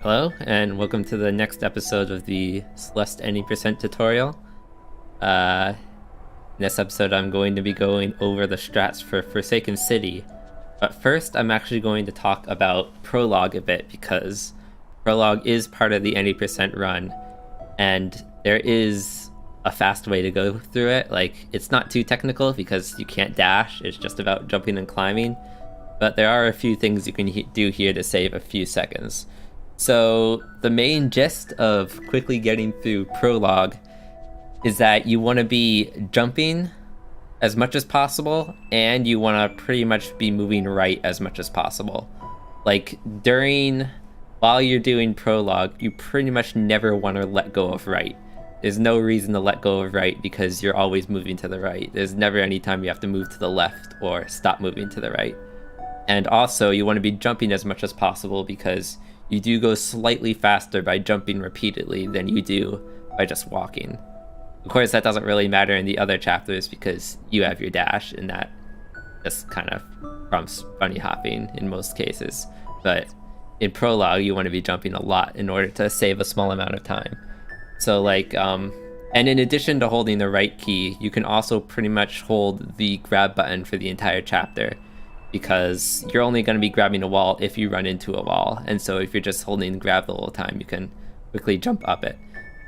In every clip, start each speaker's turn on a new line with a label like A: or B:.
A: Hello, and welcome to the next episode of the Celeste any percent tutorial. In this episode, I'm going to be going over the strats for Forsaken City. But first, I'm actually going to talk about Prologue a bit, because Prologue is part of the any percent run, and there is a fast way to go through it. Like, it's not too technical because you can't dash, it's just about jumping and climbing. But there are a few things you can do here to save a few seconds. So the main gist of quickly getting through Prologue is that you want to be jumping as much as possible, and you want to pretty much be moving right as much as possible. Like, while you're doing Prologue, you pretty much never want to let go of right. There's no reason to let go of right because you're always moving to the right. There's never any time you have to move to the left or stop moving to the right. And also, you want to be jumping as much as possible because you do go slightly faster by jumping repeatedly than you do by just walking. Of course, that doesn't really matter in the other chapters because you have your dash, and that just kind of prompts bunny hopping in most cases. But in Prologue, you want to be jumping a lot in order to save a small amount of time. So and in addition to holding the right key, you can also pretty much hold the grab button for the entire chapter, because you're only going to be grabbing a wall if you run into a wall. And so if you're just holding grab the whole time, you can quickly jump up it,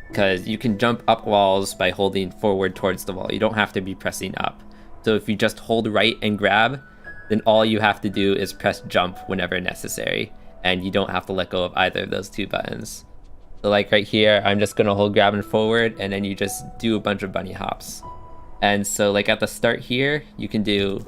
A: because you can jump up walls by holding forward towards the wall. You don't have to be pressing up. So if you just hold right and grab, then all you have to do is press jump whenever necessary, and you don't have to let go of either of those two buttons. So like right here, I'm just going to hold grab and forward, and then you just do a bunch of bunny hops. And so like at the start here, you can do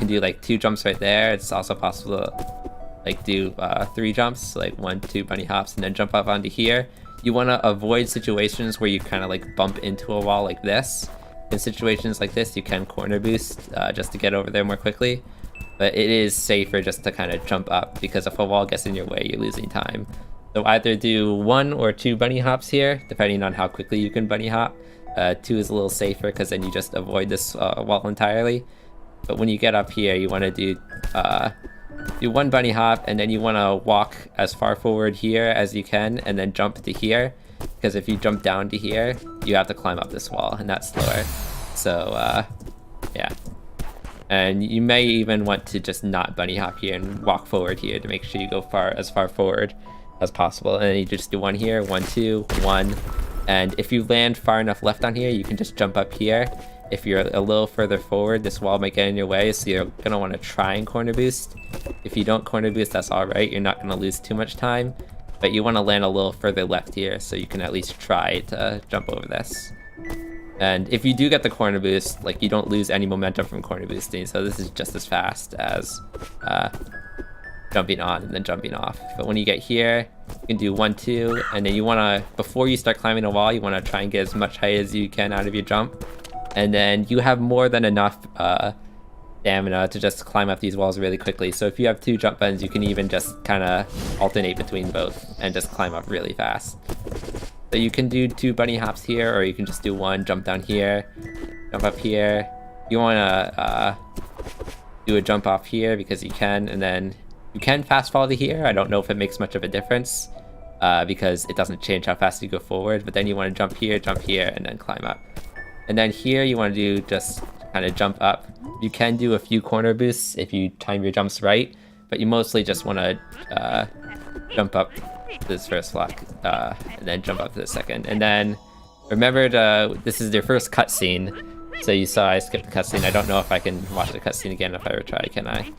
A: like 2 jumps right there. It's also possible to like do 3 jumps, like 1, 2 bunny hops, and then jump up onto here. You want to avoid situations where you kind of like bump into a wall like this. In situations like this, you can corner boost just to get over there more quickly, but it is safer just to kind of jump up, because if a wall gets in your way, you're losing time. So either do 1 or 2 bunny hops here, depending on how quickly you can bunny hop. 2 is a little safer because then you just avoid this wall entirely. But when you get up here, you want to do 1 bunny hop, and then you want to walk as far forward here as you can, and then jump to here, because if you jump down to here, you have to climb up this wall, and that's slower. So yeah. And you may even want to just not bunny hop here and walk forward here to make sure you go as far forward as possible. And then you just do 1 here, 1, 2, 1. And if you land far enough left on here, you can just jump up here. If you're a little further forward, this wall might get in your way, so you're going to want to try and corner boost. If you don't corner boost, that's alright, you're not going to lose too much time. But you want to land a little further left here, so you can at least try to jump over this. And if you do get the corner boost, like, you don't lose any momentum from corner boosting, so this is just as fast as jumping on and then jumping off. But when you get here, you can do 1, 2, and then you want to, before you start climbing a wall, you want to try and get as much height as you can out of your jump. And then you have more than enough stamina to just climb up these walls really quickly. So if you have 2 jump buttons, you can even just kind of alternate between both and just climb up really fast. So you can do 2 bunny hops here, or you can just do 1, jump down here, jump up here. You want to do a jump off here because you can, and then you can fast fall to here. I don't know if it makes much of a difference because it doesn't change how fast you go forward, but then you want to jump here, and then climb up. And then here you want to do just kind of jump up. You can do a few corner boosts if you time your jumps right, but you mostly just want to jump up to this first block and then jump up to the second. And then remember this is your first cutscene. So you saw I skipped the cutscene. I don't know if I can watch the cutscene again if I retry, can I?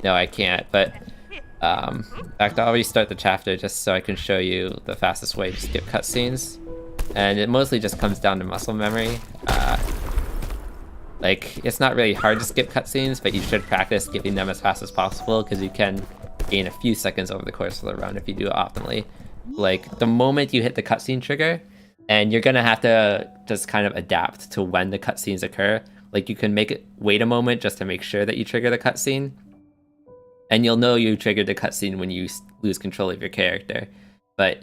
A: No, I can't, but in fact, I'll restart the chapter just so I can show you the fastest way to skip cutscenes. And it mostly just comes down to muscle memory. Like, it's not really hard to skip cutscenes, but you should practice skipping them as fast as possible, because you can gain a few seconds over the course of the run if you do it optimally. Like, the moment you hit the cutscene trigger, and you're gonna have to just kind of adapt to when the cutscenes occur. Like, you can wait a moment just to make sure that you trigger the cutscene, and you'll know you triggered the cutscene when you lose control of your character. But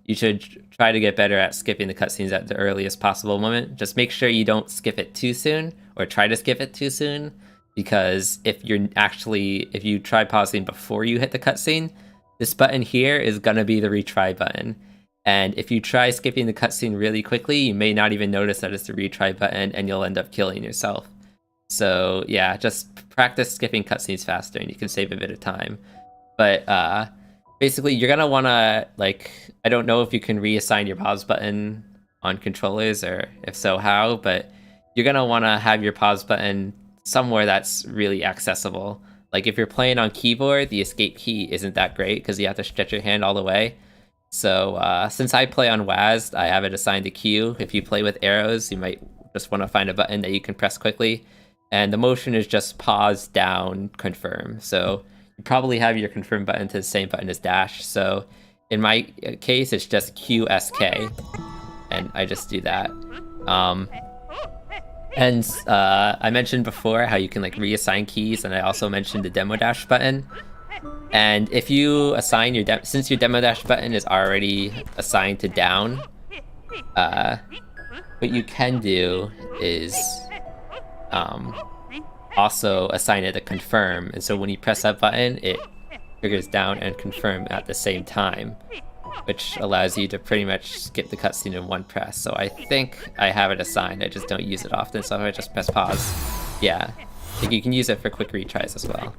A: you should try to get better at skipping the cutscenes at the earliest possible moment. Just make sure you don't skip it too soon, or try to skip it too soon, because if you try pausing before you hit the cutscene, This button here is gonna be the retry button. And if you try skipping the cutscene really quickly, you may not even notice that it's the retry button and you'll end up killing yourself. So yeah, just practice skipping cutscenes faster and you can save a bit of time. But basically you're gonna wanna, like, I don't know if you can reassign your pause button on controllers, or if so, how, but you're gonna wanna have your pause button somewhere that's really accessible. Like if you're playing on keyboard, the escape key isn't that great because you have to stretch your hand all the way. So since I play on WASD, I have it assigned to Q. If you play with arrows, you might just want to find a button that you can press quickly. And the motion is just pause, down, confirm. So you probably have your confirm button to the same button as dash. So in my case, it's just QSK. And I just do that. I mentioned before how you can like reassign keys, and I also mentioned the demo dash button. And if you assign your since your demo dash button is already assigned to down, what you can do is also assign it to confirm, and so when you press that button, it triggers down and confirm at the same time, which allows you to pretty much skip the cutscene in one press. So I think I have it assigned, I just don't use it often, so if I just press pause, yeah. You can use it for quick retries as well.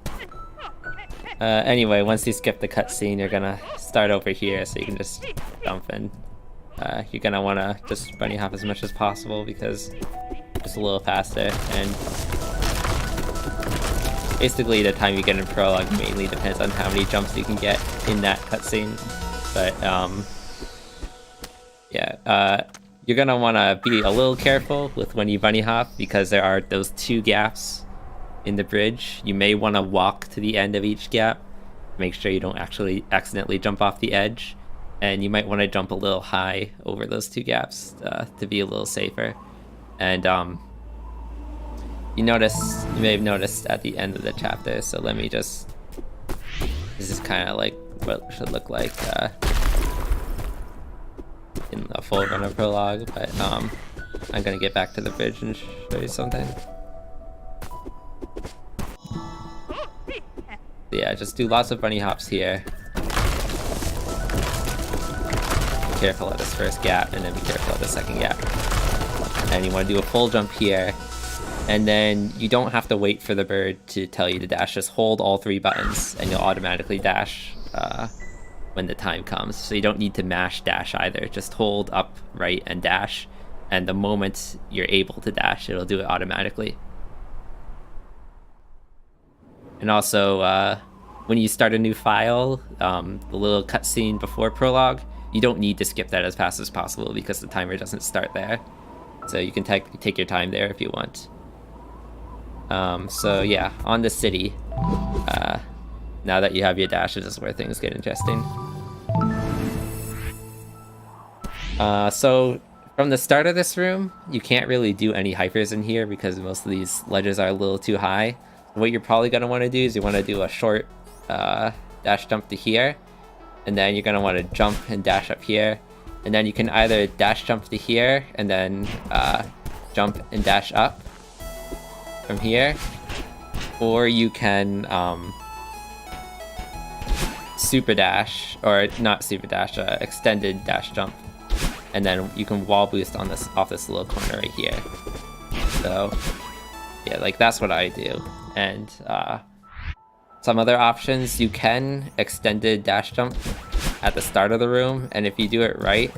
A: Anyway, once you skip the cutscene, you're gonna start over here, so you can just jump in. You're gonna wanna just bunny hop as much as possible because it's a little faster, and basically the time you get in Prologue mainly depends on how many jumps you can get in that cutscene. But yeah, you're gonna wanna be a little careful with when you bunny hop because there are those 2 gaps in the bridge. You may want to walk to the end of each gap, make sure you don't actually accidentally jump off the edge, and you might want to jump a little high over those 2 gaps to be a little safer. And you may have noticed at the end of the chapter, so let me just, this is kind of like what it should look like in a full run of Prologue, but I'm gonna get back to the bridge and show you something. Yeah, just do lots of bunny hops here. Be careful at this first gap, and then be careful at the second gap. And you want to do a full jump here, and then you don't have to wait for the bird to tell you to dash. Just hold all 3 buttons, and you'll automatically dash when the time comes. So you don't need to mash dash either. Just hold up, right, and dash, and the moment you're able to dash, it'll do it automatically. And also, when you start a new file, the little cutscene before Prologue, you don't need to skip that as fast as possible because the timer doesn't start there. So you can take your time there if you want. So yeah, on the city. Now that you have your dash, this is where things get interesting. So from the start of this room, you can't really do any hypers in here because most of these ledges are a little too high. What you're probably going to want to do is you want to do a short dash jump to here, and then you're going to want to jump and dash up here, and then you can either dash jump to here and then jump and dash up from here, or you can super dash, or not super dash, extended dash jump, and then you can wall boost on this off this little corner right here. So yeah, like that's what I do. And some other options, you can extended dash jump at the start of the room, and if you do it right,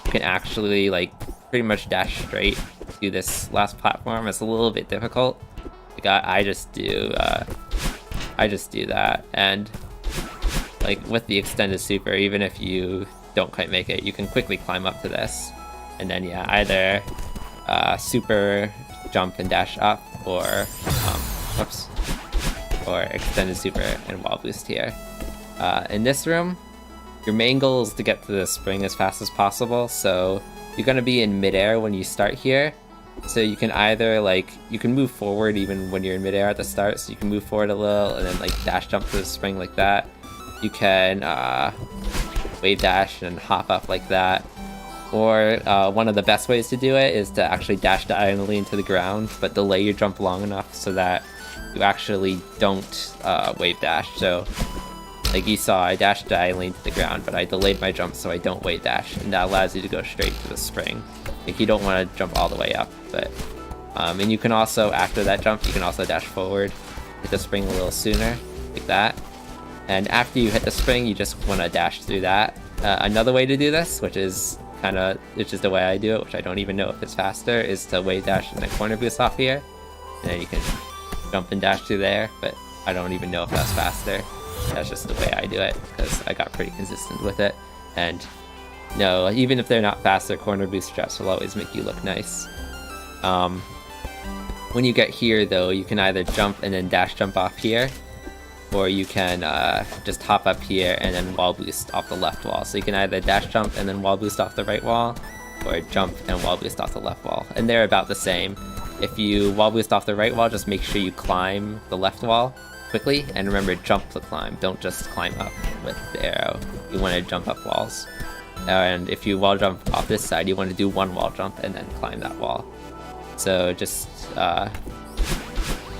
A: you can actually like pretty much dash straight to this last platform. It's a little bit difficult. Like I just do that, and like with the extended super, even if you don't quite make it, you can quickly climb up to this, and then yeah, either super jump and dash up, or or extended super and wall boost here. In this room, your main goal is to get to the spring as fast as possible, so you're going to be in midair when you start here. So you can either you can move forward even when you're in midair at the start, so you can move forward a little and then dash jump to the spring like that. You can wave dash and hop up like that. Or one of the best ways to do it is to actually dash diagonally into the ground, but delay your jump long enough so that you actually don't wave dash. So Like you saw, I dashed diagonally to the ground, but I delayed my jump so I don't wave dash, and that allows you to go straight to the spring. Like you don't want to jump all the way up, but and you can also, after that jump, you can also dash forward, hit the spring a little sooner, like that. And after you hit the spring, you just want to dash through that. Another way to do this, which is the way I do it, which I don't even know if it's faster, is to wave dash and then corner boost off here, and then you can jump and dash through there. But I don't even know if that's faster. That's just the way I do it because I got pretty consistent with it. And no, even if they're not faster, corner boost strats will always make you look nice. When you get here though, you can either jump and then dash jump off here, or you can just hop up here and then wall boost off the left wall. So you can either dash jump and then wall boost off the right wall, or jump and wall boost off the left wall. And they're about the same. If you wall boost off the right wall, just make sure you climb the left wall quickly, and remember, jump to climb. Don't just climb up with the arrow. You want to jump up walls. And if you wall jump off this side, you want to do one wall jump and then climb that wall. So just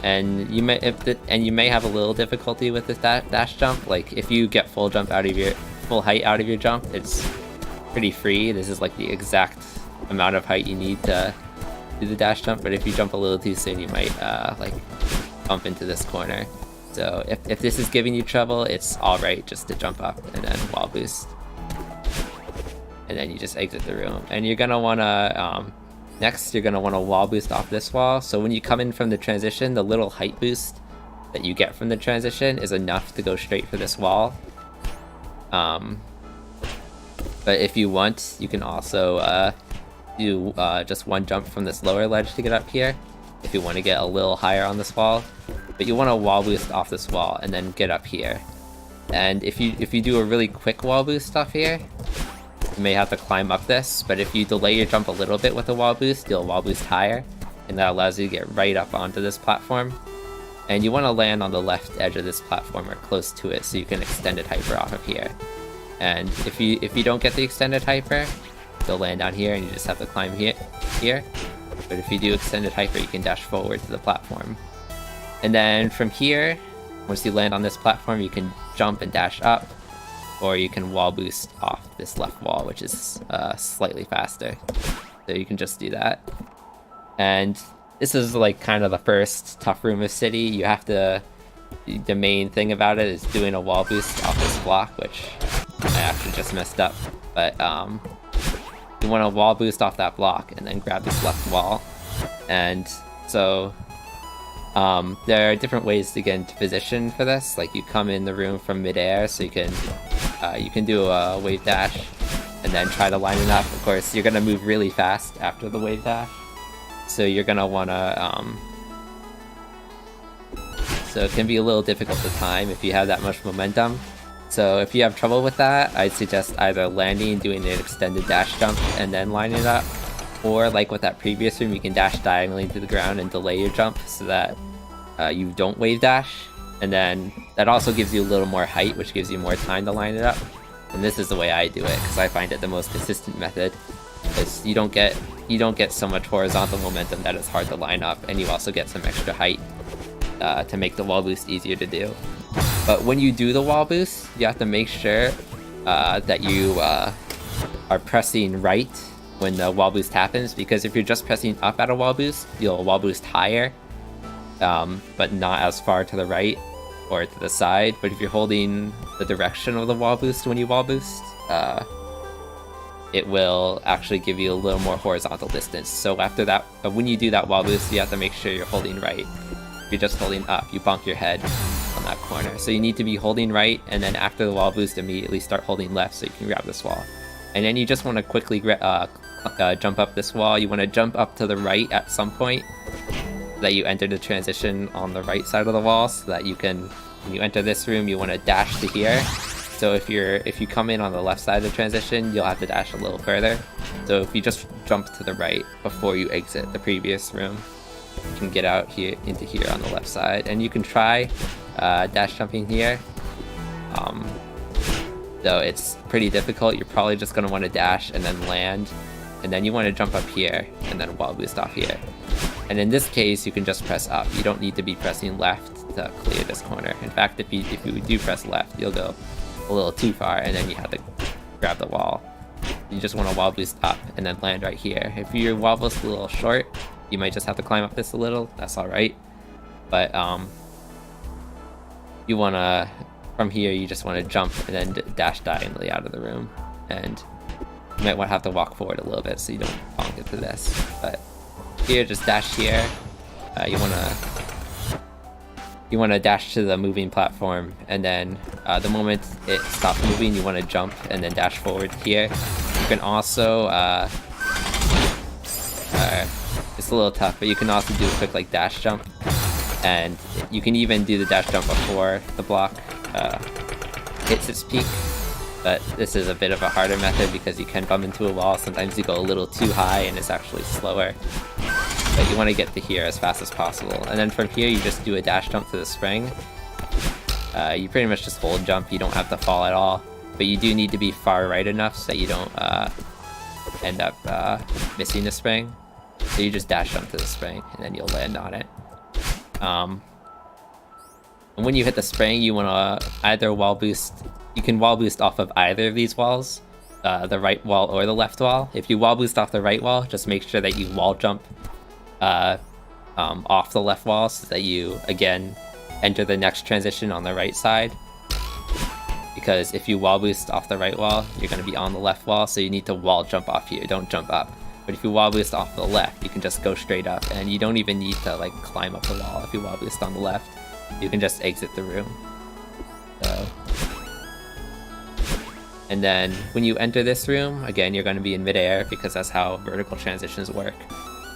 A: and you may have a little difficulty with this dash jump. Like if you get full height out of your jump, it's pretty free. This is like the exact amount of height you need to do the dash jump. But if you jump a little too soon, you might like bump into this corner. So if this is giving you trouble, it's alright just to jump up and then wall boost. And then you just exit the room. And you're gonna wanna, next you're gonna wanna wall boost off this wall. So when you come in from the transition, the little height boost that you get from the transition is enough to go straight for this wall. But if you want, you can also do just one jump from this lower ledge to get up here, if you want to get a little higher on this wall. But you want to wall boost off this wall and then get up here. And if you do a really quick wall boost off here, you may have to climb up this, but if you delay your jump a little bit with a wall boost, you'll wall boost higher, and that allows you to get right up onto this platform. And you want to land on the left edge of this platform or close to it so you can extended hyper off of here. And if you don't get the extended hyper, you'll land down here and you just have to climb here. But if you do extended hyper, you can dash forward to the platform. And then from here, once you land on this platform, you can jump and dash up, or you can wall boost off this left wall, which is slightly faster. So you can just do that. And this is like kind of the first tough room of City. You have to, the main thing about it is doing a wall boost off this block, which I actually just messed up. But you want to wall boost off that block and then grab this left wall. And so there are different ways to get into position for this. Like you come in the room from midair, so you can do a wave dash and then try to line it up. Of course, you're gonna move really fast after the wave dash, so you're gonna wanna so it can be a little difficult to time if you have that much momentum. So if you have trouble with that, I'd suggest either landing, doing an extended dash jump, and then lining it up. Or like with that previous room, you can dash diagonally to the ground and delay your jump so that you don't wave dash. And then that also gives you a little more height, which gives you more time to line it up. And this is the way I do it, because I find it the most consistent method. Is you don't get so much horizontal momentum that it's hard to line up, and you also get some extra height to make the wall boost easier to do. But when you do the wall boost, you have to make sure that you are pressing right when the wall boost happens, because if you're just pressing up at a wall boost, you'll wall boost higher, but not as far to the right or to the side. But if you're holding the direction of the wall boost when you wall boost, it will actually give you a little more horizontal distance. So after that, when you do that wall boost, you have to make sure you're holding right. If you're just holding up, you bonk your head on that corner. So you need to be holding right, and then after the wall boost, immediately start holding left so you can grab this wall. And then you just want to quickly jump up this wall. You want to jump up to the right at some point, so that you enter the transition on the right side of the wall, so that you can, when you enter this room, you want to dash to here. So if you come in on the left side of the transition, you'll have to dash a little further. So if you just jump to the right before you exit the previous room, you can get out here into here on the left side. And you can try dash jumping here. Though it's pretty difficult, you're probably just going to want to dash and then land. And then you want to jump up here and then wall boost off here. And in this case, you can just press up. You don't need to be pressing left to clear this corner. In fact, if you do press left, you'll go a little too far, and then you have to grab the wall. You just want to wall boost up and then land right here. If your wall boost a little short, you might just have to climb up this a little. That's all right. But you want to, from here, you just want to jump and then dash diagonally out of the room. And you might have to walk forward a little bit so you don't bonk into this. But here, just dash here. You want to dash to the moving platform, and then the moment it stops moving, you want to jump and then dash forward here. You can also, it's a little tough, but you can also do a quick like dash jump, and you can even do the dash jump before the block hits its peak. But this is a bit of a harder method because you can bump into a wall. Sometimes you go a little too high and it's actually slower. But you want to get to here as fast as possible. And then from here, you just do a dash jump to the spring. You pretty much just hold jump. You don't have to fall at all. But you do need to be far right enough so that you don't end up missing the spring. So you just dash jump to the spring and then you'll land on it. And when you hit the spring, you want to either wall boost. You can wall boost off of either of these walls, the right wall or the left wall. If you wall boost off the right wall, just make sure that you wall jump off the left wall so that you, again, enter the next transition on the right side. Because if you wall boost off the right wall, you're going to be on the left wall, so you need to wall jump off here, don't jump up. But if you wall boost off the left, you can just go straight up, and you don't even need to like climb up the wall. If you wall boost on the left, you can just exit the room. So, and then when you enter this room, again, you're going to be in midair because that's how vertical transitions work.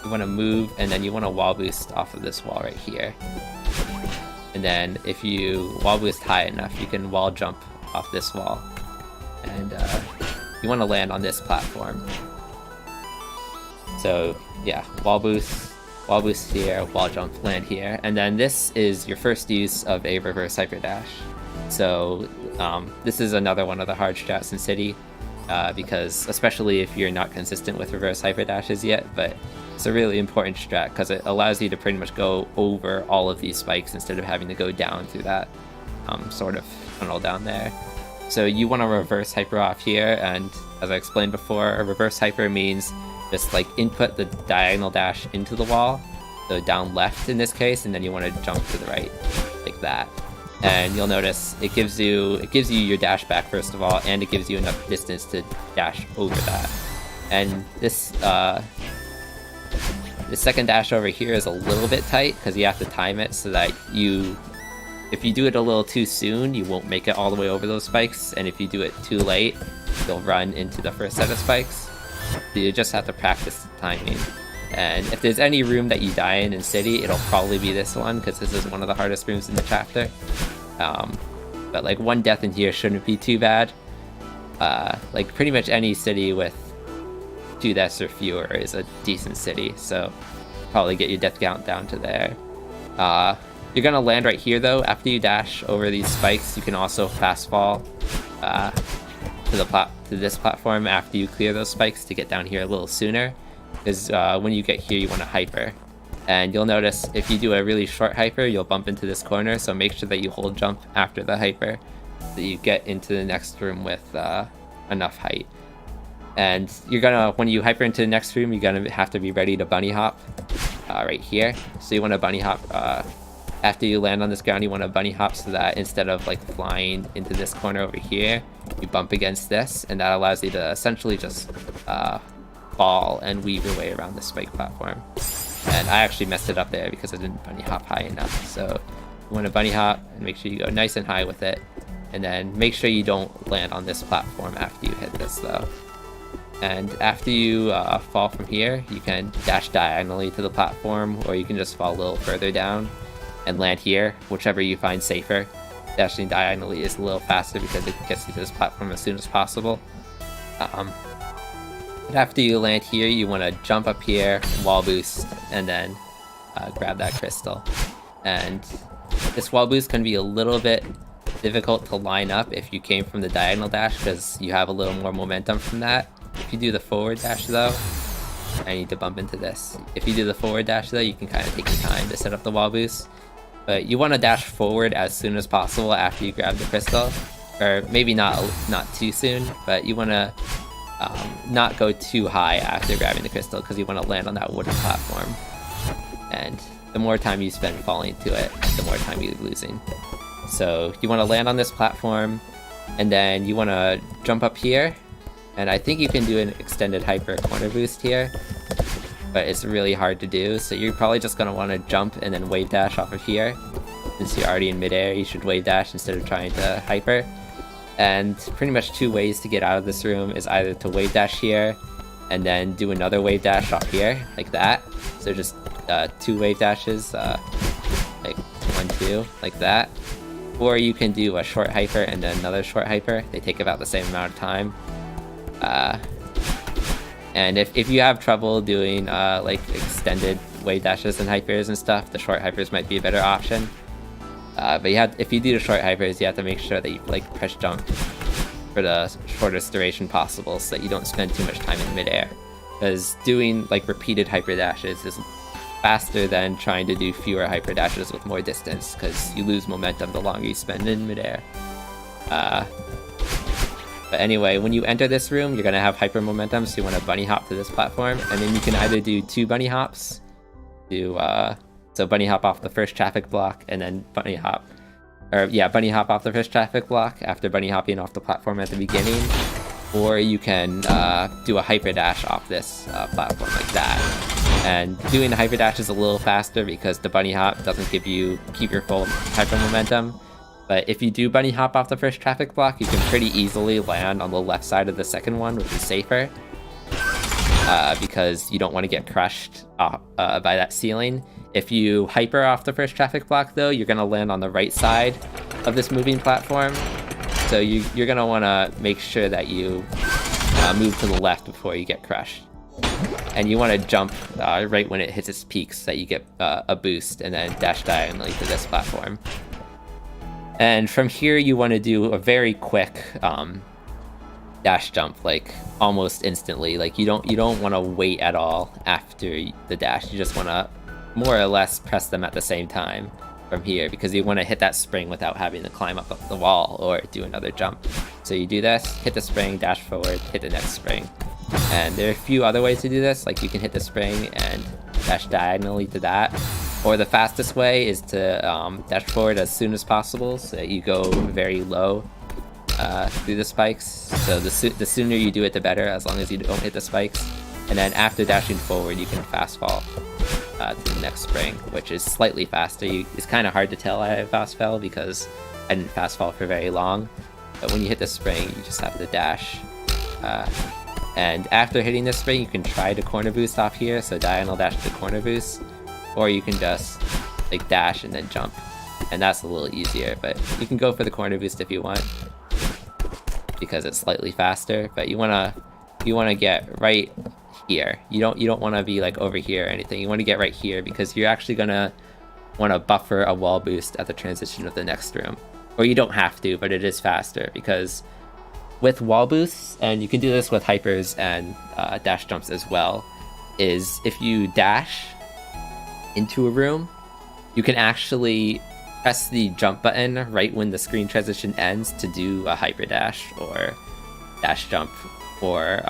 A: You want to move, and then you want to wall boost off of this wall right here. And then if you wall boost high enough, you can wall jump off this wall. And you want to land on this platform. So yeah, wall boost here, wall jump, land here. And then this is your first use of a reverse hyper dash. So this is another one of the hard strats in City, because especially if you're not consistent with reverse hyper dashes yet, but it's a really important strat because it allows you to pretty much go over all of these spikes instead of having to go down through that sort of tunnel down there. So you want to reverse hyper off here, and as I explained before, a reverse hyper means just like input the diagonal dash into the wall, so down left in this case, and then you want to jump to the right like that. And you'll notice it gives you your dash back first of all, and it gives you enough distance to dash over that. And this the second dash over here is a little bit tight because you have to time it so that if you do it a little too soon, you won't make it all the way over those spikes, and if you do it too late, you'll run into the first set of spikes. So you just have to practice the timing. And if there's any room that you die in City, it'll probably be this one because this is one of the hardest rooms in the chapter. But like one death in here shouldn't be too bad. Like pretty much any city with 2 deaths or fewer is a decent city, so probably get your death count down to there. You're gonna land right here though. After you dash over these spikes, you can also fast fall to this platform after you clear those spikes to get down here a little sooner. Because when you get here, you want to hyper. And you'll notice if you do a really short hyper, you'll bump into this corner, so make sure that you hold jump after the hyper so you get into the next room with enough height. And when you hyper into the next room, you're gonna have to be ready to bunny hop right here. So you want to bunny hop after you land on this ground. You want to bunny hop so that instead of like flying into this corner over here, you bump against this, and that allows you to essentially just fall and weave your way around the spike platform. And I actually messed it up there because I didn't bunny hop high enough. So you want to bunny hop and make sure you go nice and high with it, and then make sure you don't land on this platform after you hit this though. And after you fall from here, you can dash diagonally to the platform, or you can just fall a little further down and land here, whichever you find safer. Dashing diagonally is a little faster because it gets you to this platform as soon as possible. But after you land here, you want to jump up here, wall boost, and then grab that crystal. And this wall boost can be a little bit difficult to line up if you came from the diagonal dash because you have a little more momentum from that. If you do the forward dash though, I need to bump into this. If you do the forward dash though, you can kind of take your time to set up the wall boost. But you want to dash forward as soon as possible after you grab the crystal. Or maybe not too soon, but you want to not go too high after grabbing the crystal, because you want to land on that wooden platform. And the more time you spend falling to it, the more time you're losing. So you want to land on this platform, and then you want to jump up here. And I think you can do an extended hyper corner boost here, but it's really hard to do, so you're probably just going to want to jump and then wave dash off of here. Since you're already in midair, you should wave dash instead of trying to hyper. And pretty much 2 ways to get out of this room is either to wave dash here, and then do another wave dash off here, like that. So just 2 wave dashes, like 1, 2, like that. Or you can do a short hyper and then another short hyper. They take about the same amount of time. And if you have trouble doing like extended wave dashes and hypers and stuff, the short hypers might be a better option. But if you do the short hypers, you have to make sure that you like press jump for the shortest duration possible, so that you don't spend too much time in midair. Because doing like repeated hyper dashes is faster than trying to do fewer hyper dashes with more distance, because you lose momentum the longer you spend in midair. But anyway, when you enter this room, you're gonna have hyper momentum, so you want to bunny hop to this platform, and then you can either do 2 bunny hops, so bunny hop off the first traffic block, and then bunny hop off the first traffic block after bunny hopping off the platform at the beginning, or you can do a hyper dash off this platform like that. And doing the hyper dash is a little faster because the bunny hop doesn't keep your full hyper momentum. But if you do bunny hop off the first traffic block, you can pretty easily land on the left side of the second one, which is safer. Because you don't want to get crushed by that ceiling. If you hyper off the first traffic block, though, you're going to land on the right side of this moving platform. So you're going to want to make sure that you move to the left before you get crushed. And you want to jump right when it hits its peaks so that you get a boost, and then dash diagonally to this platform. And from here, you want to do a very quick dash jump, like almost instantly. Like you don't want to wait at all after the dash. You just want to more or less press them at the same time from here, because you want to hit that spring without having to climb up the wall or do another jump. So you do this, hit the spring, dash forward, hit the next spring. And there are a few other ways to do this, like you can hit the spring and dash diagonally to that. Or the fastest way is to dash forward as soon as possible, so that you go very low through the spikes. So the sooner you do it, the better, as long as you don't hit the spikes. And then after dashing forward, you can fast fall to the next spring, which is slightly faster. It's kind of hard to tell I fast fell because I didn't fast fall for very long. But when you hit the spring, you just have to dash. And after hitting this spring, you can try to corner boost off here, so diagonal dash to corner boost. Or you can just like dash and then jump, and that's a little easier. But you can go for the corner boost if you want, because it's slightly faster. But you wanna get right here. You don't want to be like over here or anything. You want to get right here, because you're actually gonna want to buffer a wall boost at the transition of the next room. Or you don't have to, but it is faster, because with wall boosts, and you can do this with hypers and dash jumps as well, is if you dash into a room, you can actually press the jump button right when the screen transition ends to do a hyper dash or dash jump, or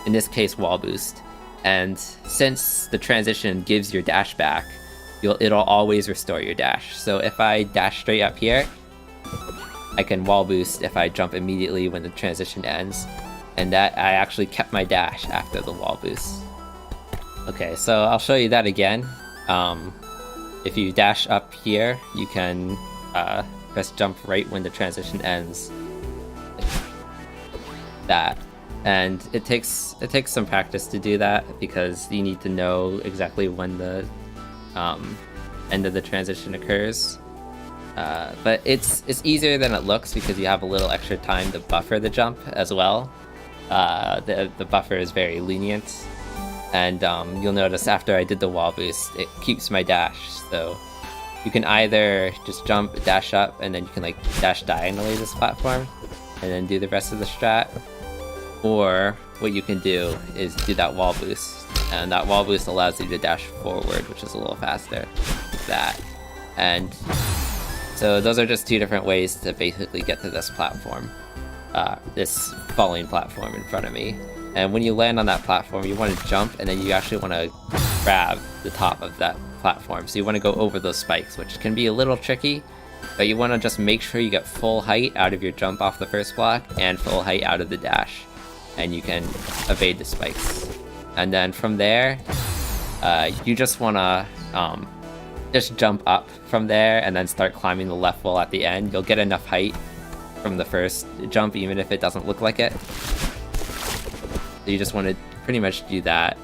A: in this case wall boost. And since the transition gives your dash back, it'll always restore your dash. So if I dash straight up here, I can wall boost if I jump immediately when the transition ends, and that I actually kept my dash after the wall boost. Okay, so I'll show you that again. If you dash up here, you can press jump right when the transition ends. Like that. And it takes some practice to do that, because you need to know exactly when the end of the transition occurs. But it's easier than it looks, because you have a little extra time to buffer the jump as well. The buffer is very lenient. And you'll notice after I did the wall boost, it keeps my dash. So you can either just jump, dash up, and then you can like dash diagonally this platform, and then do the rest of the strat. Or what you can do is do that wall boost, and that wall boost allows you to dash forward, which is a little faster, like that. And so those are just two different ways to basically get to this platform, this falling platform in front of me. And when you land on that platform, you want to jump, and then you actually want to grab the top of that platform. So you want to go over those spikes, which can be a little tricky, but you want to just make sure you get full height out of your jump off the first block and full height out of the dash, and you can evade the spikes. And then from there, you just want to just jump up from there and then start climbing the left wall at the end. You'll get enough height from the first jump, even if it doesn't look like it. So you just want to pretty much do that.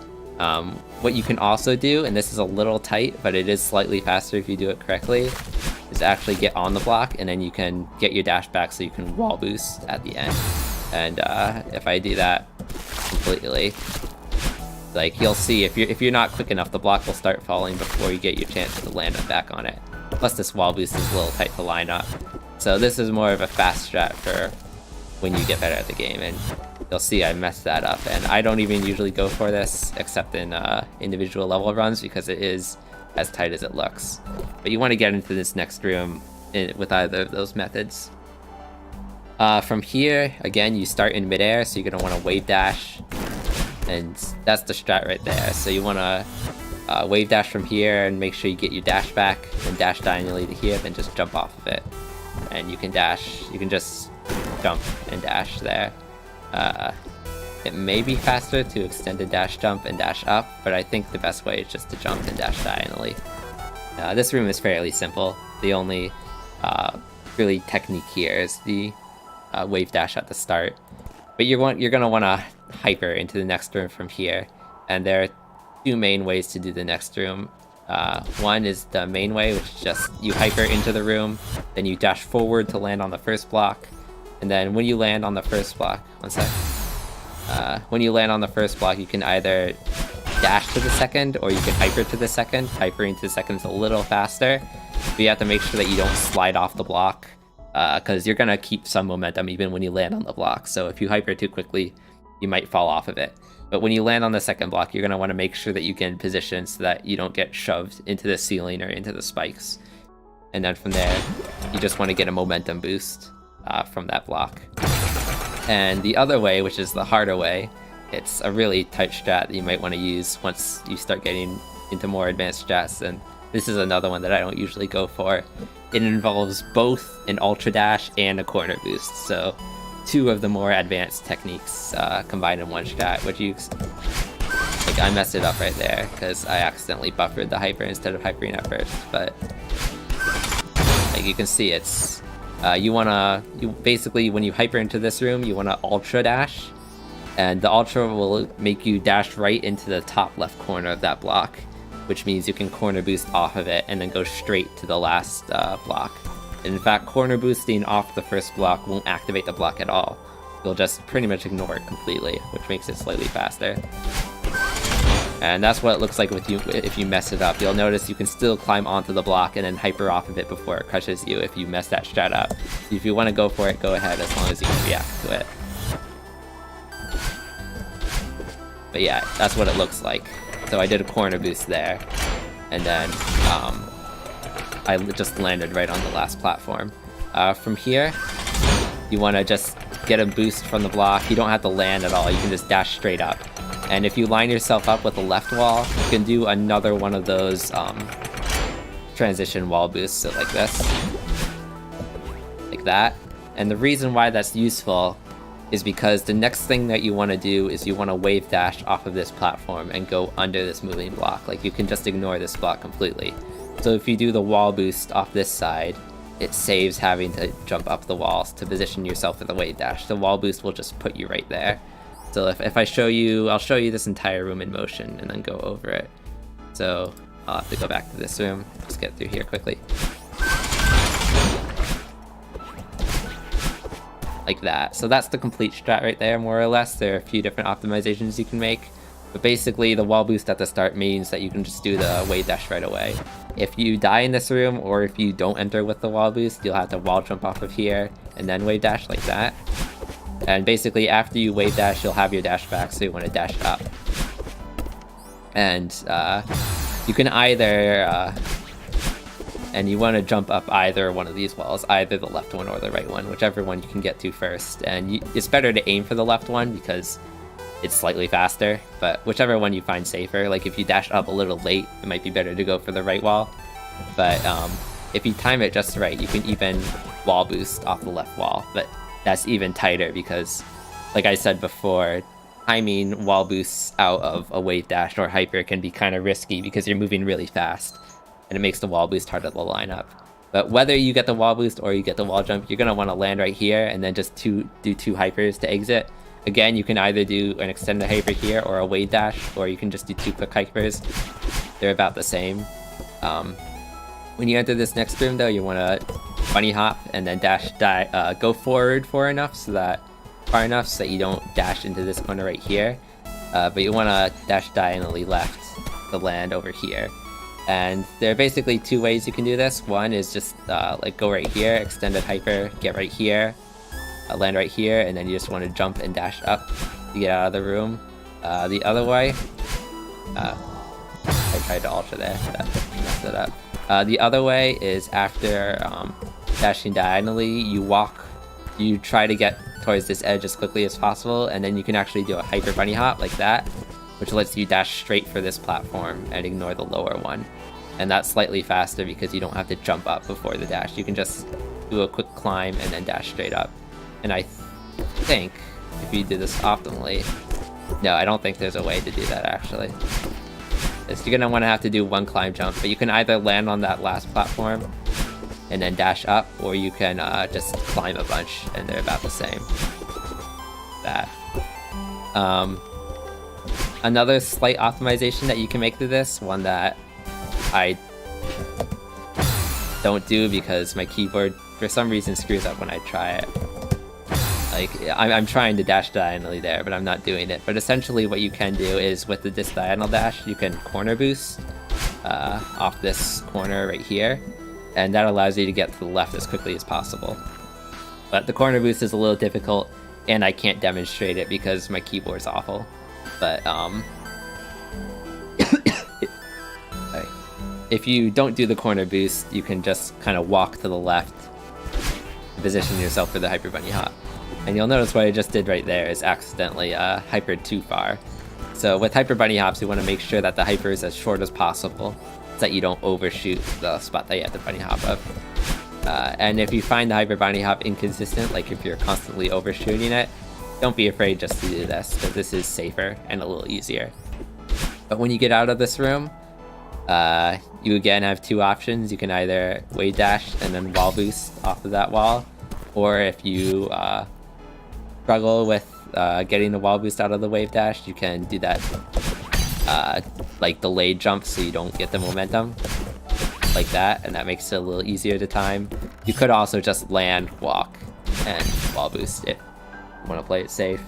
A: What you can also do, and this is a little tight, but it is slightly faster if you do it correctly, is actually get on the block, and then you can get your dash back so you can wall boost at the end. And if I do that completely, like, you'll see if you're not quick enough, the block will start falling before you get your chance to land it back on it. Plus this wall boost is a little tight to line up. So this is more of a fast strat for when you get better at the game, and you'll see I messed that up. And I don't even usually go for this except in individual level runs because it is as tight as it looks. But you want to get into this next room with either of those methods. From here, again, you start in midair, so you're going to want to wave dash. And that's the strat right there. So you want to wave dash from here and make sure you get your dash back, and dash diagonally to here, then just jump off of it. And you can dash, you can just jump and dash there. It may be faster to extend a dash jump and dash up, but I think the best way is just to jump and dash diagonally. This room is fairly simple. The only really technique here is the wave dash at the start. But you're going to want to hyper into the next room from here, and there are two main ways to do the next room. One is the main way, which is just you hyper into the room, then you dash forward to land on the first block, and then when you land on the first block, when you land on the first block, you can either dash to the second or you can hyper to the second. Hypering to the second is a little faster, but you have to make sure that you don't slide off the block, because you're gonna keep some momentum even when you land on the block. So if you hyper too quickly, you might fall off of it. But when you land on the second block, you're gonna want to make sure that you get in position so that you don't get shoved into the ceiling or into the spikes. And then from there, you just want to get a momentum boost from that block. And the other way, which is the harder way, it's a really tight strat that you might want to use once you start getting into more advanced strats, and this is another one that I don't usually go for. It involves both an ultra dash and a corner boost, so two of the more advanced techniques combined in one strat, which you... Like, I messed it up right there, because I accidentally buffered the hyper instead of hypering at first, but... Like, you can see it's... basically, when you hyper into this room, you want to ultra dash, and the ultra will make you dash right into the top left corner of that block, which means you can corner boost off of it and then go straight to the last block. And in fact, corner boosting off the first block won't activate the block at all. You'll just pretty much ignore it completely, which makes it slightly faster. And that's what it looks like with you if you mess it up. You'll notice you can still climb onto the block and then hyper off of it before it crushes you if you mess that strat up. So if you want to go for it, go ahead, as long as you can react to it. But yeah, that's what it looks like. So I did a corner boost there, and then I just landed right on the last platform. From here, you want to just get a boost from the block. You don't have to land at all, you can just dash straight up. And if you line yourself up with the left wall, you can do another one of those transition wall boosts, so like this. Like that. And the reason why that's useful is because the next thing that you want to do is you want to wave dash off of this platform and go under this moving block. Like, you can just ignore this block completely. So if you do the wall boost off this side, it saves having to jump up the walls to position yourself for the wave dash. The wall boost will just put you right there. So if I show you, I'll show you this entire room in motion and then go over it. So I'll have to go back to this room, just get through here quickly. Like that. So that's the complete strat right there, more or less. There are a few different optimizations you can make, but basically the wall boost at the start means that you can just do the wave dash right away. If you die in this room, or if you don't enter with the wall boost, you'll have to wall jump off of here and then wave dash like that. And basically after you wave dash, you'll have your dash back, so you want to dash up. And you can either and you want to jump up either one of these walls, either the left one or the right one, whichever one you can get to first. And it's better to aim for the left one because it's slightly faster, but whichever one you find safer. Like if you dash up a little late, it might be better to go for the right wall. But if you time it just right, you can even wall boost off the left wall, but that's even tighter because, like I said before, timing wall boosts out of a wave dash or hyper can be kind of risky because you're moving really fast, and it makes the wall boost harder to line up. But whether you get the wall boost or you get the wall jump, you're going to want to land right here and then just do two hypers to exit. Again, you can either do an extended hyper here or a wave dash, or you can just do 2 quick hypers. They're about the same. When you enter this next room though, you want to bunny hop and then go forward far enough so that you don't dash into this corner right here. But you want to dash diagonally left to land over here. And there are basically 2 ways you can do this. One is just like go right here, extended hyper, get right here, land right here, and then you just want to jump and dash up to get out of the room. The other way, I tried to alter there, but messed it up. The other way is after dashing diagonally, you try to get towards this edge as quickly as possible, and then you can actually do a hyper bunny hop like that, which lets you dash straight for this platform and ignore the lower one. And that's slightly faster because you don't have to jump up before the dash. You can just do a quick climb and then dash straight up. And I think if you do this optimally, no, I don't think there's a way to do that actually. You're gonna want to have to do 1 climb jump, but you can either land on that last platform and then dash up, or you can just climb a bunch, and they're about the same. That. Another slight optimization that you can make to this, one that I don't do because my keyboard for some reason screws up when I try it. Like, I'm trying to dash diagonally there, but I'm not doing it. But essentially what you can do is with this diagonal dash, you can corner boost off this corner right here, and that allows you to get to the left as quickly as possible. But the corner boost is a little difficult, and I can't demonstrate it because my keyboard's awful. But if you don't do the corner boost, you can just kind of walk to the left, position yourself for the hyper bunny hop. And you'll notice what I just did right there is accidentally hypered too far. So with hyper bunny hops, you want to make sure that the hyper is as short as possible so that you don't overshoot the spot that you have to bunny hop of. And if you find the hyper bunny hop inconsistent, like if you're constantly overshooting it, don't be afraid just to do this, because this is safer and a little easier. But when you get out of this room, you again have 2 options. You can either wave dash and then wall boost off of that wall, or if you struggle with getting the wall boost out of the wave dash, you can do that like delayed jump so you don't get the momentum like that, and that makes it a little easier to time. You could also just land, walk, and wall boost if you want to play it safe.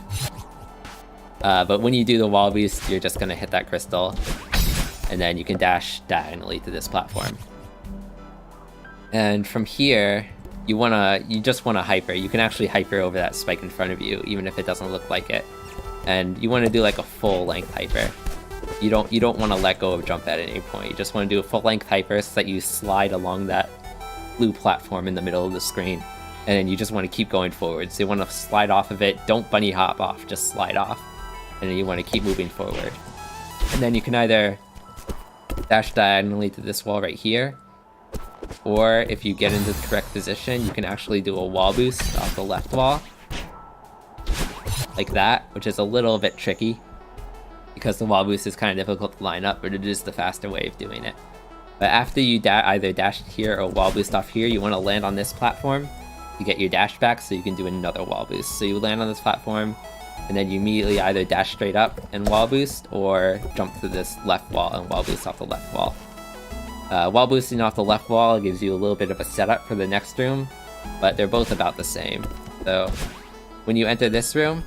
A: But when you do the wall boost, you're just going to hit that crystal, and then you can dash diagonally to this platform. And from here, you just want to hyper. You can actually hyper over that spike in front of you, even if it doesn't look like it. And you want to do like a full length hyper. You don't want to let go of jump at any point. You just want to do a full length hyper so that you slide along that blue platform in the middle of the screen. And then you just want to keep going forward. So you want to slide off of it. Don't bunny hop off, just slide off. And then you want to keep moving forward. And then you can either dash diagonally to this wall right here, or if you get into the correct position, you can actually do a wall boost off the left wall. Like that, which is a little bit tricky, because the wall boost is kind of difficult to line up, but it is the faster way of doing it. But after you either dash here or wall boost off here, you want to land on this platform to get your dash back so you can do another wall boost. So you land on this platform, and then you immediately either dash straight up and wall boost, or jump to this left wall and wall boost off the left wall. Wall boosting off the left wall gives you a little bit of a setup for the next room, but they're both about the same. So when you enter this room,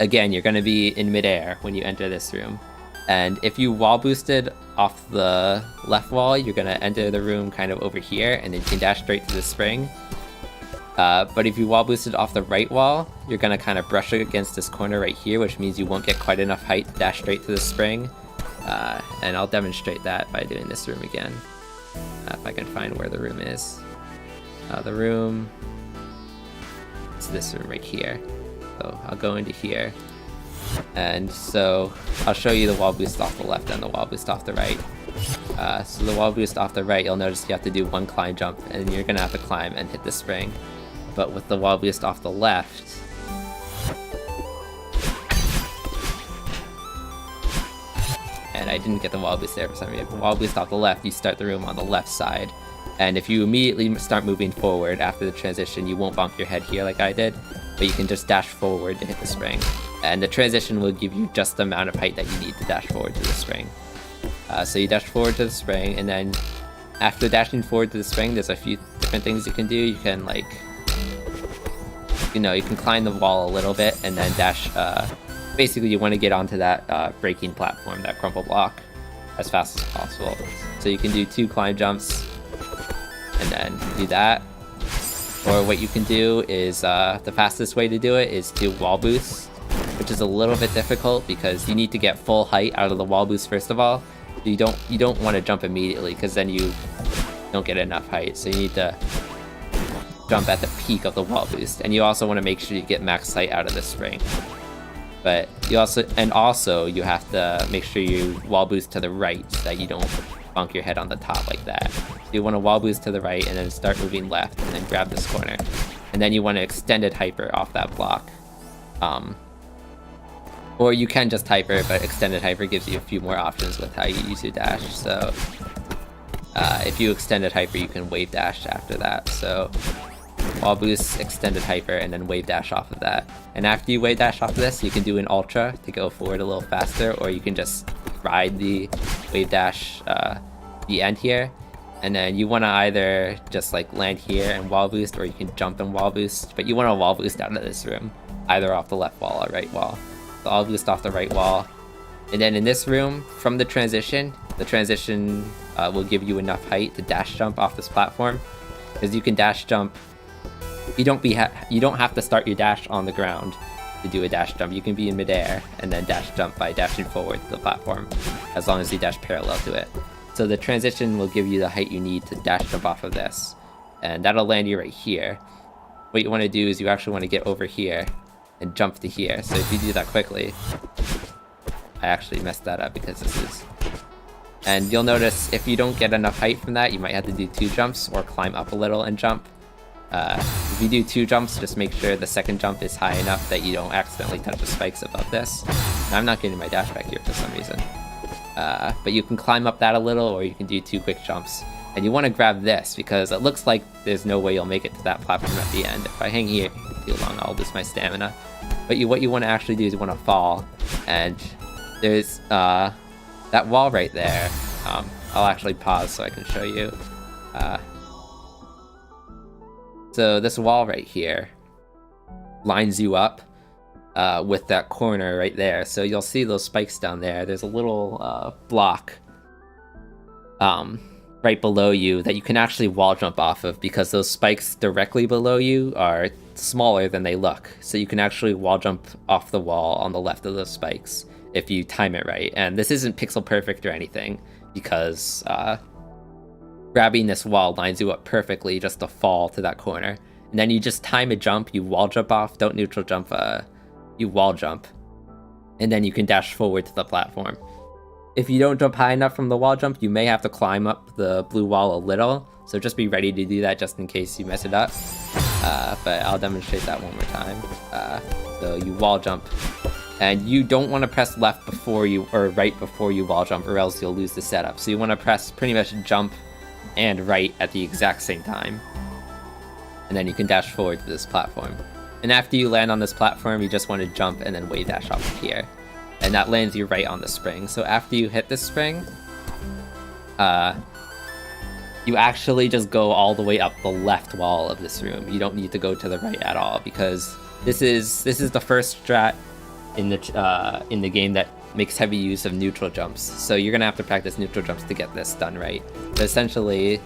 A: again, you're going to be in midair when you enter this room. And if you wall boosted off the left wall, you're going to enter the room kind of over here, and then you can dash straight to the spring. But if you wall boosted off the right wall, you're going to kind of brush against this corner right here, which means you won't get quite enough height to dash straight to the spring. And I'll demonstrate that by doing this room again. If I can find where the room is. The room... It's this room right here. So I'll go into here. And so I'll show you the wall boost off the left and the wall boost off the right. So the wall boost off the right, you'll notice you have to do one climb jump, and you're gonna have to climb and hit the spring. But with the wall boost off the left, and I didn't get the wall boost there for some reason. The wall boost off the left, you start the room on the left side, and if you immediately start moving forward after the transition, you won't bump your head here like I did, but you can just dash forward to hit the spring. And the transition will give you just the amount of height that you need to dash forward to the spring. So you dash forward to the spring, and then after dashing forward to the spring, there's a few different things you can do. You can, like, you can climb the wall a little bit, and then dash, basically you want to get onto that braking platform, that crumple block, as fast as possible. So you can do 2 climb jumps, and then do that. Or what you can do is, the fastest way to do it is to wall boost, which is a little bit difficult because you need to get full height out of the wall boost first of all. You don't want to jump immediately because then you don't get enough height. So you need to jump at the peak of the wall boost, and you also want to make sure you get max height out of the spring. But you also you have to make sure you wall boost to the right so that you don't bonk your head on the top like that. So you want to wall boost to the right and then start moving left and then grab this corner, and then you want to extended hyper off that block. Or you can just hyper, but extended hyper gives you a few more options with how you use your dash. So if you extended hyper, you can wave dash after that. So wall boost, extended hyper, and then wave dash off of that. And after you wave dash off of this, you can do an ultra to go forward a little faster, or you can just ride the wave dash the end here. And then you want to either just like land here and wall boost, or you can jump and wall boost. But you want to wall boost out of this room, either off the left wall or right wall. So I'll boost off the right wall. And then in this room, from the transition will give you enough height to dash jump off this platform. Because you can dash jump, you don't have to start your dash on the ground to do a dash jump. You can be in midair and then dash jump by dashing forward to the platform, as long as you dash parallel to it. So the transition will give you the height you need to dash jump off of this. And that'll land you right here. What you want to do is you actually want to get over here and jump to here. So if you do that quickly, I actually messed that up because this is... And you'll notice if you don't get enough height from that, you might have to do 2 jumps or climb up a little and jump. If you do 2 jumps, just make sure the second jump is high enough that you don't accidentally touch the spikes above this. And I'm not getting my dash back here for some reason. But you can climb up that a little, or you can do 2 quick jumps. And you want to grab this because it looks like there's no way you'll make it to that platform at the end. If I hang here too long, I'll lose my stamina. But what you want to actually do is you want to fall, and there's that wall right there. I'll actually pause so I can show you. So this wall right here lines you up with that corner right there. So you'll see those spikes down there. There's a little block right below you that you can actually wall jump off of, because those spikes directly below you are smaller than they look. So you can actually wall jump off the wall on the left of those spikes if you time it right. And this isn't pixel perfect or anything, because grabbing this wall lines you up perfectly just to fall to that corner. And then you just time a jump, you wall jump off, don't neutral jump, you wall jump. And then you can dash forward to the platform. If you don't jump high enough from the wall jump, you may have to climb up the blue wall a little. So just be ready to do that just in case you mess it up. But I'll demonstrate that one more time. So you wall jump. And you don't want to press left before you, or right before you wall jump, or else you'll lose the setup. So you want to press pretty much jump and right at the exact same time. And then you can dash forward to this platform. And after you land on this platform, you just want to jump and then wave dash off of here. And that lands you right on the spring. So after you hit this spring, you actually just go all the way up the left wall of this room. You don't need to go to the right at all, because this is the first strat in the game that makes heavy use of neutral jumps. So you're gonna have to practice neutral jumps to get this done right. But essentially,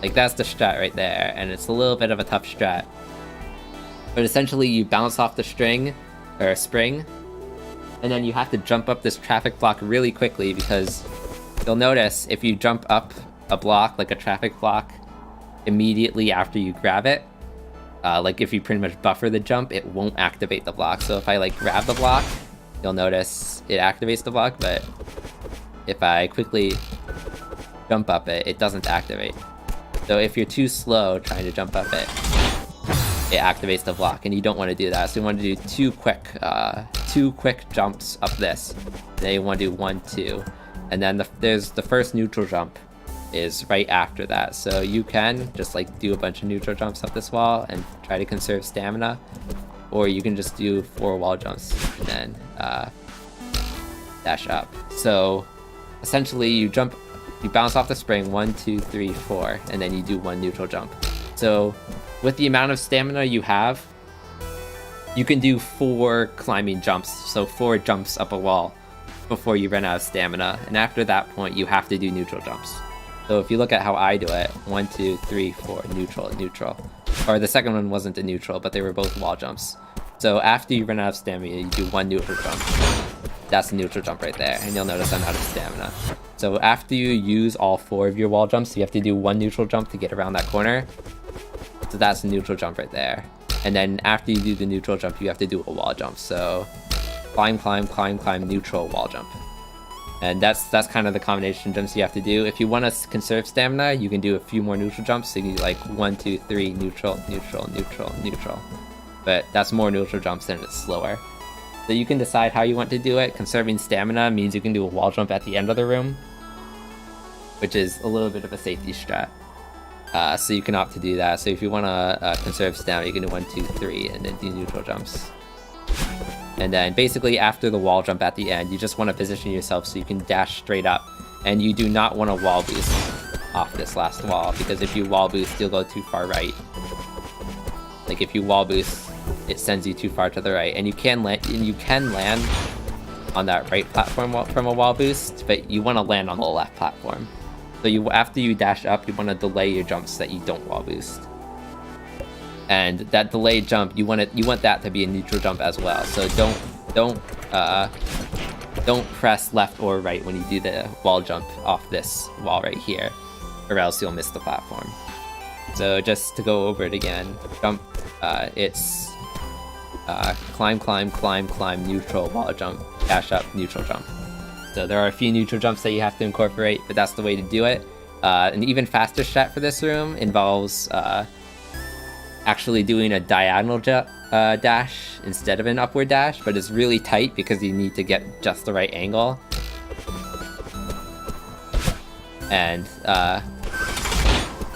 A: like, that's the strat right there, and it's a little bit of a tough strat. But essentially, you bounce off the spring, and then you have to jump up this traffic block really quickly, because you'll notice if you jump up a block, like a traffic block, immediately after you grab it, like if you pretty much buffer the jump, it won't activate the block. So if I like grab the block, you'll notice it activates the block, but if I quickly jump up it, it doesn't activate. So if you're too slow trying to jump up it, it activates the block, and you don't want to do that. So you want to do two quick jumps up this. Then you want to do 1, 2, and then there's the first neutral jump is right after that. So you can just like do a bunch of neutral jumps up this wall and try to conserve stamina, or you can just do 4 wall jumps and then dash up. So essentially you bounce off the spring 1, 2, 3, 4, and then you do 1 neutral jump. So with the amount of stamina you have, you can do 4 climbing jumps, so 4 jumps up a wall before you run out of stamina, and after that point you have to do neutral jumps. So if you look at how I do it, 1, 2, 3, 4, neutral, neutral. Or the second one wasn't a neutral, but they were both wall jumps. So after you run out of stamina, you do 1 neutral jump. That's a neutral jump right there, and you'll notice I'm out of stamina. So after you use all 4 of your wall jumps, you have to do 1 neutral jump to get around that corner. So that's a neutral jump right there. And then after you do the neutral jump, you have to do a wall jump. So climb, climb, climb, climb, neutral, wall jump. And that's kind of the combination jumps you have to do. If you want to conserve stamina, you can do a few more neutral jumps. So you can do like 1, 2, 3, neutral, neutral, neutral, neutral. But that's more neutral jumps and it's slower. So you can decide how you want to do it. Conserving stamina means you can do a wall jump at the end of the room, which is a little bit of a safety strat. So you can opt to do that. So if you want to conserve stamina, you can do 1, 2, 3, and then do neutral jumps. And then basically after the wall jump at the end, you just want to position yourself so you can dash straight up. And you do not want to wall boost off this last wall, because if you wall boost, you'll go too far right. Like if you wall boost, it sends you too far to the right. And you can land on that right platform from a wall boost, but you want to land on the left platform. So after you dash up, you want to delay your jumps so that you don't wall boost. And that delayed jump, you want that to be a neutral jump as well. So don't press left or right when you do the wall jump off this wall right here, or else you'll miss the platform. So just to go over it again, jump, it's climb, climb, climb, climb, neutral, wall jump, dash up, neutral jump. So there are a few neutral jumps that you have to incorporate, but that's the way to do it. An even faster strat for this room involves actually doing a diagonal dash instead of an upward dash, but it's really tight because you need to get just the right angle. And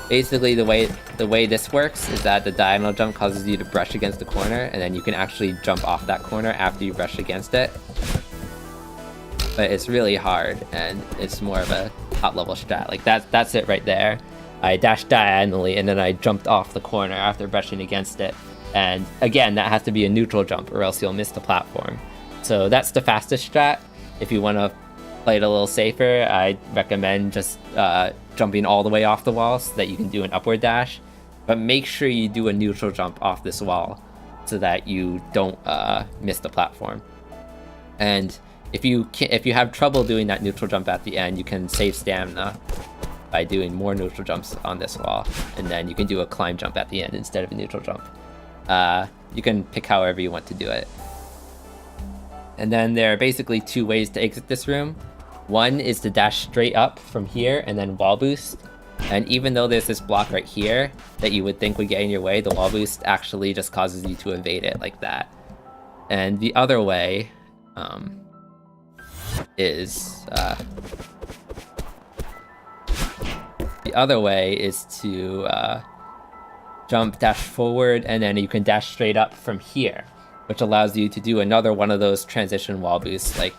A: basically the way this works is that the diagonal jump causes you to brush against the corner, and then you can actually jump off that corner after you brush against it. But it's really hard, and it's more of a top level strat. Like that's it right there. I dashed diagonally and then I jumped off the corner after brushing against it. And again, that has to be a neutral jump or else you'll miss the platform. So that's the fastest strat. If you want to play it a little safer, I recommend just jumping all the way off the wall so that you can do an upward dash. But make sure you do a neutral jump off this wall so that you don't miss the platform. And if you have trouble doing that neutral jump at the end, you can save stamina by doing more neutral jumps on this wall, and then you can do a climb jump at the end instead of a neutral jump. You can pick however you want to do it. And then there are basically 2 ways to exit this room. One is to dash straight up from here and then wall boost. And even though there's this block right here that you would think would get in your way, the wall boost actually just causes you to evade it like that. And the other way is to jump, dash forward, and then you can dash straight up from here, which allows you to do another one of those transition wall boosts like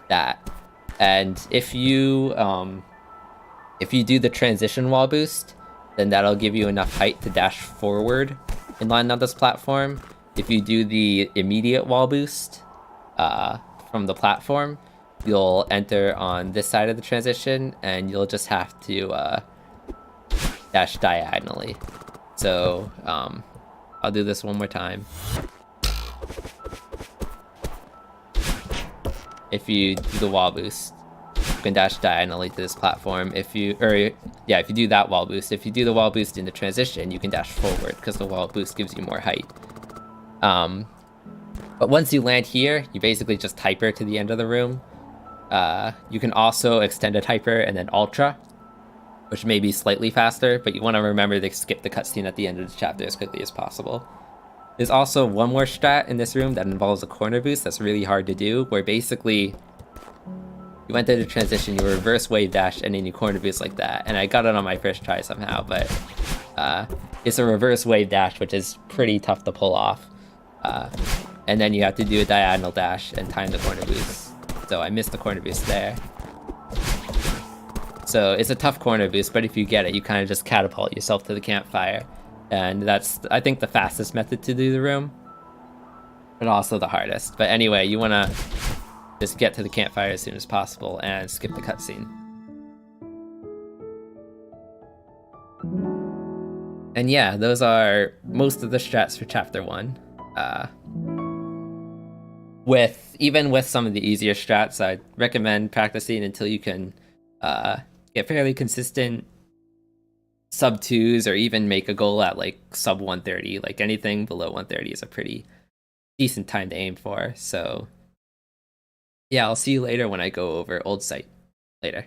A: that. And if you do the transition wall boost, then that'll give you enough height to dash forward and land on this platform. If you do the immediate wall boost from the platform, you'll enter on this side of the transition and you'll just have to dash diagonally. So I'll do this one more time. If you do the wall boost, you can dash diagonally to this platform. If you do that wall boost. If you do the wall boost in the transition, you can dash forward because the wall boost gives you more height. But once you land here, you basically just hyper to the end of the room. You can also extended hyper and then ultra, which may be slightly faster, but you want to remember to skip the cutscene at the end of the chapter as quickly as possible. There's also one more strat in this room that involves a corner boost that's really hard to do, where basically you went through the transition, you reverse wave dash, and then you corner boost like that. And I got it on my first try somehow, but it's a reverse wave dash, which is pretty tough to pull off. And then you have to do a diagonal dash and time the corner boost. So I missed the corner boost there. So it's a tough corner boost, but if you get it, you kind of just catapult yourself to the campfire. And that's, I think, the fastest method to do the room, but also the hardest. But anyway, you want to just get to the campfire as soon as possible and skip the cutscene. And yeah, those are most of the strats for chapter 1. Even with some of the easier strats, I'd recommend practicing until you can get fairly consistent sub 2s, or even make a goal at like sub 130. Like anything below 130 is a pretty decent time to aim for. So yeah, I'll see you later when I go over Old Site later.